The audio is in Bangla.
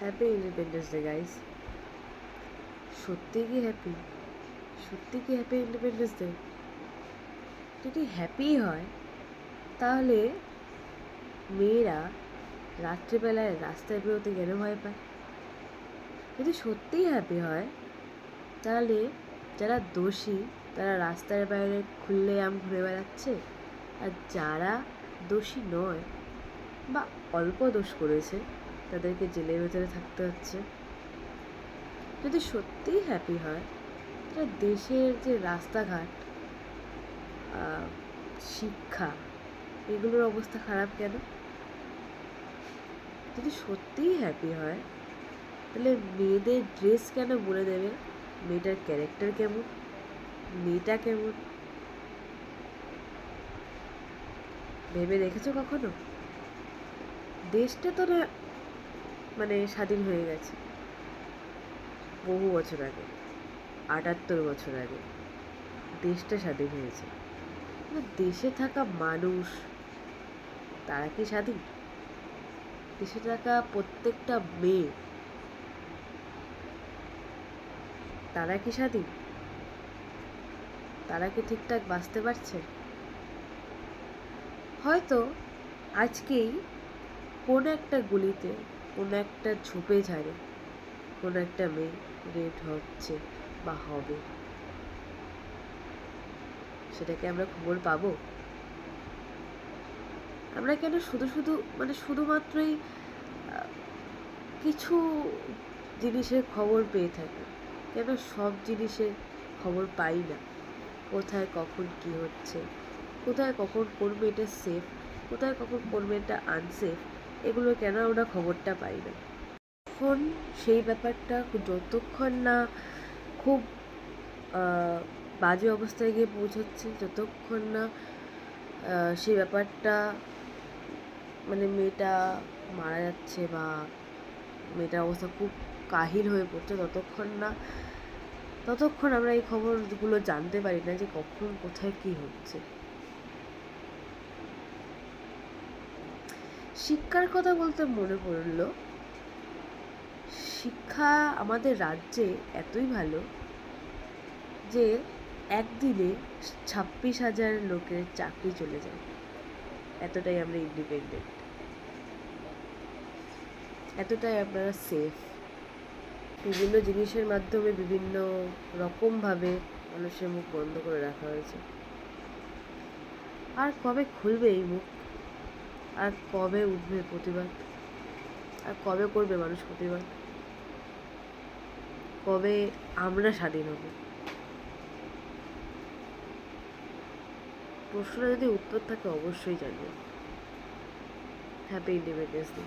Happy independence day guys. সত্যি কি হ্যাপি? সত্যি কি হ্যাপি ইন্ডিপেন্ডেন্স ডে? যদি হ্যাপি হয় তাহলে মেয়েরা রাত্রিবেলায় রাস্তায় বেরোতে কেন ভয় পায়? যদি সত্যিই হ্যাপি হয় তাহলে যারা দোষী তারা রাস্তার বাইরে খুললেআম ঘুরে বেড়াচ্ছে, আর যারা দোষী নয় বা অল্প দোষ করেছে তাদেরকে জেলের ভেতরে থাকতে হচ্ছে। যদি সত্যিই হ্যাপি হয় তাহলে দেশের যে রাস্তাঘাট, শিক্ষা, এগুলোর অবস্থা খারাপ কেন? যদি সত্যিই হ্যাপি হয় তাহলে মেয়েদের ড্রেস কেন বলে দেবে মেয়েটার ক্যারেক্টার কেমন, মেয়েটা কেমন? ভেবে দেখেছো কখনো? দেশটা তো না স্বাধীন হয়ে গেছে বহু বছর আগে, ৭৮ বছর আগে দেশটা স্বাধীন হয়েছে। দেশে থাকা মানুষ তারা কি স্বাধীন? দেশে থাকা প্রত্যেকটা মেয়ে তারা কি স্বাধীন? তারা কি ঠিকঠাক বাঁচতে পারছে? হয়তো আজকেই কোনো একটা গলিতে, কোনো একটা ঝোপে ঝাড়ে কোনো একটা মেয়ে রেপ হচ্ছে বা হবে, সেটাকে আমরা খবর পাবো? আমরা কেন শুধুমাত্রই কিছু জিনিসের খবর পেয়ে থাকি, কেন সব জিনিসের খবর পাই না? কোথায় কখন কি হচ্ছে, কোথায় কখন কোন মেয়েটা সেফ, কোথায় কখন কোন মেয়েটা আনসেফ, এগুলো কেন আমরা খবরটা পাই না? এখন সেই ব্যাপারটা যতক্ষণ না খুব বাজে অবস্থায় গিয়ে পৌঁছচ্ছে, যতক্ষণ না সেই ব্যাপারটা মেয়েটা মারা যাচ্ছে বা মেয়েটার অবস্থা খুব কাহিল হয়ে পড়ছে, ততক্ষণ আমরা এই খবরগুলো জানতে পারি না যে কখন কোথায় কি হচ্ছে। শিক্ষার কথা বলতে মনে পড়লো, শিক্ষা আমাদের রাজ্যে এতই ভালো যে একদিনে ২৬,০০০ লোকের চাকরি চলে যায়। এতটাই আমরা ইন্ডিপেন্ডেন্ট, এতটাই আপনারা সেফ। বিভিন্ন জিনিসের মাধ্যমে বিভিন্ন রকমভাবে মানুষের মুখ বন্ধ করে রাখা হয়েছে। আর কবে খুলবে এই মুখ? আর কবে উঠবে প্রতিবাদ? আর কবে করবে মানুষ প্রতিবাদ? কবে আমরা স্বাধীন হব? প্রশ্নের যদি উত্তর থাকে অবশ্যই জানবেন। Happy independence day.